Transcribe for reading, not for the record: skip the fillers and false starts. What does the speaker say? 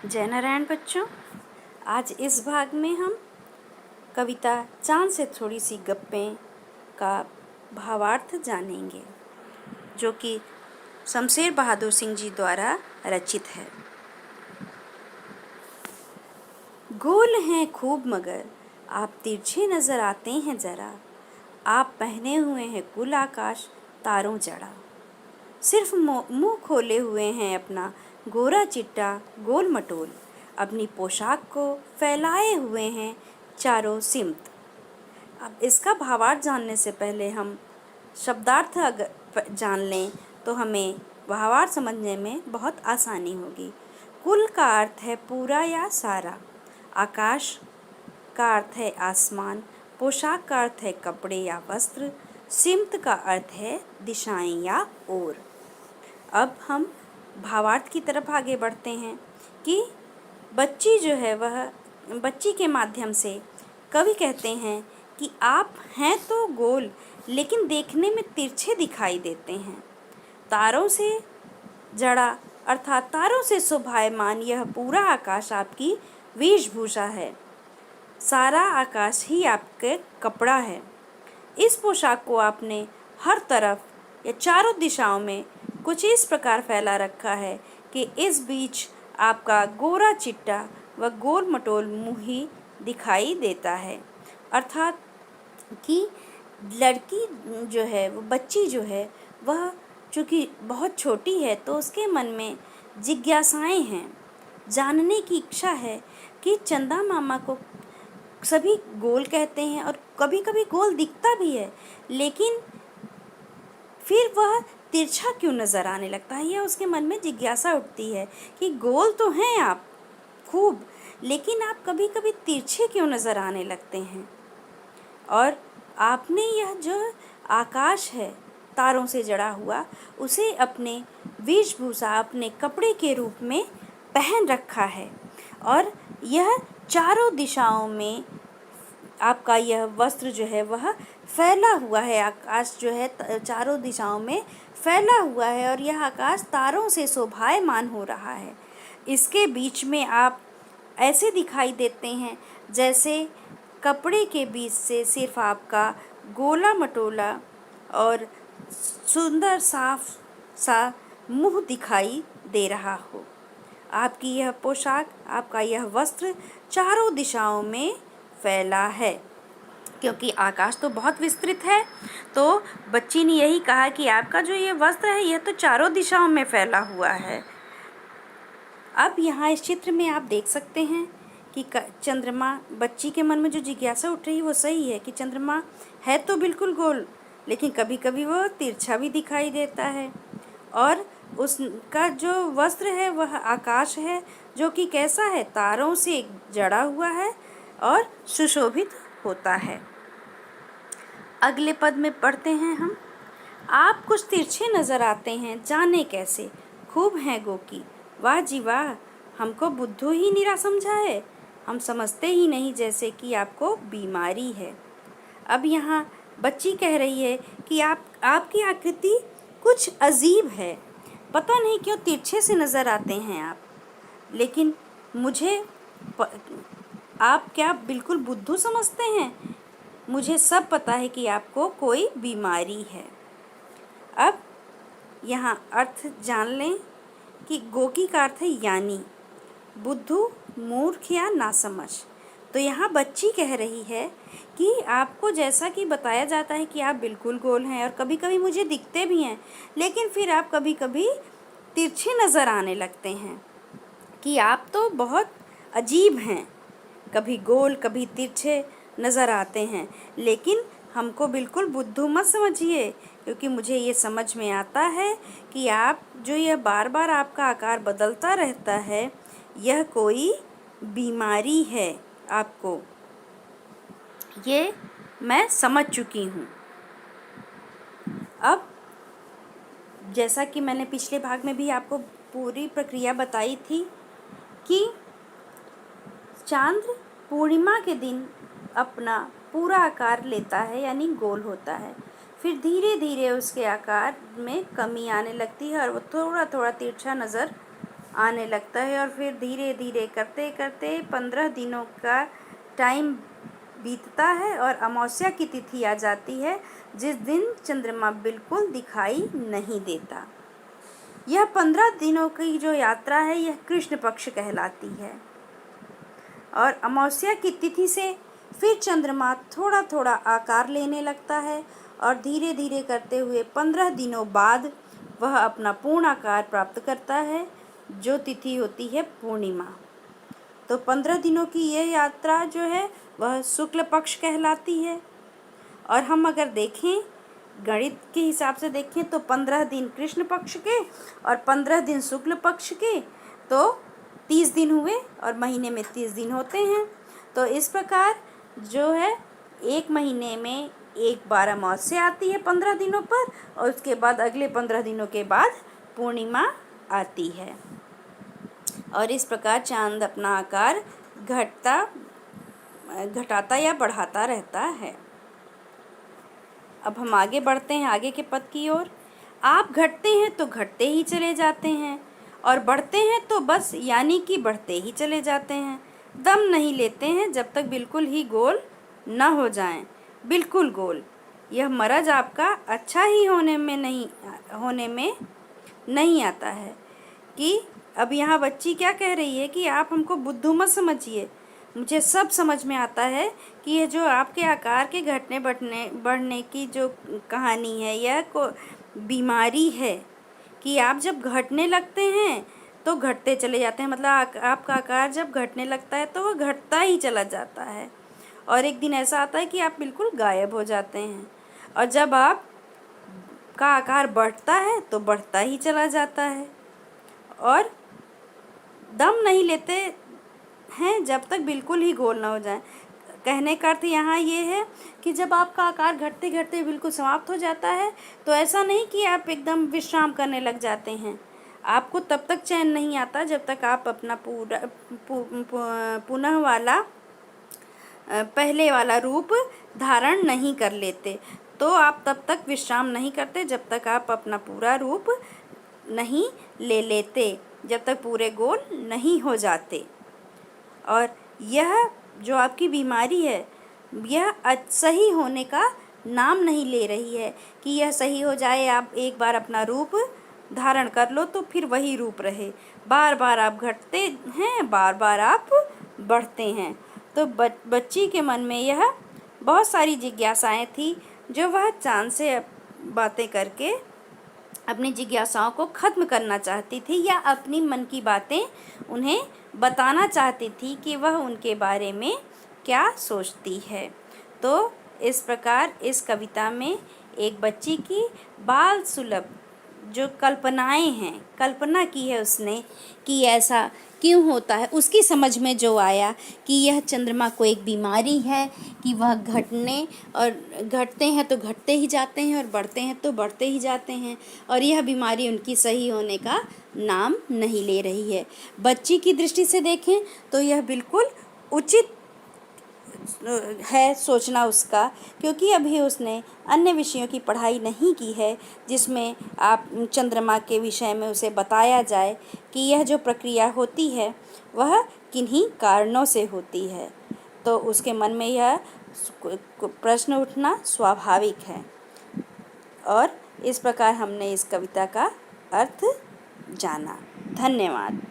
जय नारायण बच्चों। आज इस भाग में हम कविता चांद से थोड़ी सी गप्पें का भावार्थ जानेंगे, जो कि शमशेर बहादुर सिंह जी द्वारा रचित है। गोल हैं खूब मगर आप तिरछे नज़र आते हैं ज़रा, आप पहने हुए हैं कुल आकाश तारों जड़ा, सिर्फ मुंह खोले हुए हैं अपना गोरा चिट्टा गोल मटोल, अपनी पोशाक को फैलाए हुए हैं चारों सिमत। अब इसका भावार्थ जानने से पहले हम शब्दार्थ अगर जान लें तो हमें भावार्थ समझने में बहुत आसानी होगी। कुल का अर्थ है पूरा या सारा, आकाश का अर्थ है आसमान, पोशाक का अर्थ है कपड़े या वस्त्र, सिमत का अर्थ है दिशाएं या ओर। अब हम भावार्थ की तरफ आगे बढ़ते हैं कि बच्ची जो है वह बच्ची के माध्यम से कवि कहते हैं कि आप हैं तो गोल लेकिन देखने में तिरछे दिखाई देते हैं। तारों से जड़ा अर्थात तारों से शोभायमान यह पूरा आकाश आपकी वेशभूषा है, सारा आकाश ही आपके कपड़ा है। इस पोशाक को आपने हर तरफ या चारों दिशाओं में कुछ इस प्रकार फैला रखा है कि इस बीच आपका गोरा चिट्टा व गोल मटोल मुंह ही दिखाई देता है। अर्थात कि लड़की जो है वो बच्ची जो है वह चूँकि बहुत छोटी है तो उसके मन में जिज्ञासाएं हैं, जानने की इच्छा है कि चंदा मामा को सभी गोल कहते हैं और कभी कभी गोल दिखता भी है, लेकिन फिर वह तिरछा क्यों नज़र आने लगता है। यह उसके मन में जिज्ञासा उठती है कि गोल तो हैं आप खूब, लेकिन आप कभी कभी तिरछे क्यों नज़र आने लगते हैं। और आपने यह जो आकाश है तारों से जड़ा हुआ उसे अपने वेशभूषा अपने कपड़े के रूप में पहन रखा है, और यह चारों दिशाओं में आपका यह वस्त्र जो है वह फैला हुआ है। आकाश जो है चारों दिशाओं में फैला हुआ है और यह आकाश तारों से शोभायमान हो रहा है। इसके बीच में आप ऐसे दिखाई देते हैं जैसे कपड़े के बीच से सिर्फ आपका गोला मटोला और सुंदर साफ सा मुंह दिखाई दे रहा हो। आपकी यह पोशाक, आपका यह वस्त्र चारों दिशाओं में फैला है। क्योंकि आकाश तो बहुत विस्तृत है, तो बच्ची ने यही कहा कि आपका जो ये वस्त्र है यह तो चारों दिशाओं में फैला हुआ है। अब यहाँ इस चित्र में आप देख सकते हैं कि चंद्रमा, बच्ची के मन में जो जिज्ञासा उठ रही है वो सही है कि चंद्रमा है तो बिल्कुल गोल, लेकिन कभी कभी वो तिरछा भी दिखाई देता है। और उसका जो वस्त्र है वह आकाश है, जो कि कैसा है, तारों से जड़ा हुआ है और सुशोभित होता है। अगले पद में पढ़ते हैं हम। आप कुछ तिरछे नज़र आते हैं जाने कैसे, खूब हैं गोकी, वाह जी वाह, हमको बुद्धू ही निरा समझा है, हम समझते ही नहीं जैसे कि आपको बीमारी है। अब यहाँ बच्ची कह रही है कि आपकी आकृति कुछ अजीब है, पता नहीं क्यों तिरछे से नज़र आते हैं आप, लेकिन मुझे आप क्या बिल्कुल बुद्धू समझते हैं, मुझे सब पता है कि आपको कोई बीमारी है। अब यहाँ अर्थ जान लें कि गोकी का अर्थ है यानी, बुद्धू मूर्ख या नासमझ। तो यहाँ बच्ची कह रही है कि आपको जैसा कि बताया जाता है कि आप बिल्कुल गोल हैं और कभी कभी मुझे दिखते भी हैं, लेकिन फिर आप कभी कभी तिरछे नज़र आने लगते हैं, कि आप तो बहुत अजीब हैं, कभी गोल कभी तिरछे नज़र आते हैं, लेकिन हमको बिल्कुल बुद्धू मत समझिए, क्योंकि मुझे ये समझ में आता है कि आप जो यह बार बार आपका आकार बदलता रहता है यह कोई बीमारी है, आपको ये मैं समझ चुकी हूँ। अब जैसा कि मैंने पिछले भाग में भी आपको पूरी प्रक्रिया बताई थी कि चांद पूर्णिमा के दिन अपना पूरा आकार लेता है यानी गोल होता है, फिर धीरे धीरे उसके आकार में कमी आने लगती है और वो थोड़ा थोड़ा तिरछा नज़र आने लगता है और फिर धीरे धीरे करते करते 15 दिनों का टाइम बीतता है और अमावस्या की तिथि आ जाती है, जिस दिन चंद्रमा बिल्कुल दिखाई नहीं देता। यह 15 दिनों की जो यात्रा है यह कृष्ण पक्ष कहलाती है। और अमावस्या की तिथि से फिर चंद्रमा थोड़ा थोड़ा आकार लेने लगता है और धीरे धीरे करते हुए 15 दिनों बाद वह अपना पूर्ण आकार प्राप्त करता है, जो तिथि होती है पूर्णिमा। तो 15 दिनों की यह यात्रा जो है वह शुक्ल पक्ष कहलाती है। और हम अगर देखें गणित के हिसाब से देखें तो 15 दिन कृष्ण पक्ष के और 15 दिन शुक्ल पक्ष के, तो 30 दिन हुए और महीने में 30 दिन होते हैं। तो इस प्रकार जो है एक महीने में एक बार अमावस्या आती है 15 दिनों पर, और उसके बाद अगले 15 दिनों के बाद पूर्णिमा आती है। और इस प्रकार चांद अपना आकार घटाता या बढ़ाता रहता है। अब हम आगे बढ़ते हैं आगे के पद की ओर। आप घटते हैं तो घटते ही चले जाते हैं और बढ़ते हैं तो बस यानी कि बढ़ते ही चले जाते हैं। दम नहीं लेते हैं जब तक बिल्कुल ही गोल न हो जाएं। बिल्कुल गोल, यह मरज आपका अच्छा ही होने में नहीं आता है। कि अब यहाँ बच्ची क्या कह रही है कि आप हमको बुद्धू मत समझिए, मुझे सब समझ में आता है कि ये जो आपके आकार के घटने बढ़ने की जो कहानी है यह बीमारी है कि आप जब घटने लगते हैं तो घटते चले जाते हैं। मतलब आपका आकार जब घटने लगता है तो वह घटता ही चला जाता है और एक दिन ऐसा आता है कि आप बिल्कुल गायब हो जाते हैं। और जब आप का आकार बढ़ता है तो बढ़ता ही चला जाता है और दम नहीं लेते हैं जब तक बिल्कुल ही गोल ना हो जाए। कहने का अर्थ यहाँ ये है कि जब आपका आकार घटते घटते बिल्कुल समाप्त हो जाता है तो ऐसा नहीं कि आप एकदम विश्राम करने लग जाते हैं। आपको तब तक चैन नहीं आता जब तक आप अपना पुनः वाला पहले वाला रूप धारण नहीं कर लेते। तो आप तब तक विश्राम नहीं करते जब तक आप अपना पूरा रूप नहीं ले लेते, जब तक पूरे गोल नहीं हो जाते। और यह जो आपकी बीमारी है यह सही होने का नाम नहीं ले रही है कि यह सही हो जाए, आप एक बार अपना रूप धारण कर लो तो फिर वही रूप रहे। बार बार आप घटते हैं, बार बार आप बढ़ते हैं। तो बच्ची के मन में यह बहुत सारी जिज्ञासाएं थी जो वह चांद से बातें करके अपनी जिज्ञासाओं को ख़त्म करना चाहती थी या अपनी मन की बातें उन्हें बताना चाहती थी कि वह उनके बारे में क्या सोचती है। तो इस प्रकार इस कविता में एक बच्ची की बाल सुलभ जो कल्पनाएं हैं, कल्पना की है उसने कि ऐसा क्यों होता है, उसकी समझ में जो आया कि यह चंद्रमा को एक बीमारी है कि वह घटते हैं तो घटते ही जाते हैं और बढ़ते हैं तो बढ़ते ही जाते हैं और यह बीमारी उनकी सही होने का नाम नहीं ले रही है। बच्ची की दृष्टि से देखें तो यह बिल्कुल उचित है सोचना उसका, क्योंकि अभी उसने अन्य विषयों की पढ़ाई नहीं की है जिसमें आप चंद्रमा के विषय में उसे बताया जाए कि यह जो प्रक्रिया होती है वह किन्हीं कारणों से होती है। तो उसके मन में यह प्रश्न उठना स्वाभाविक है। और इस प्रकार हमने इस कविता का अर्थ जाना। धन्यवाद।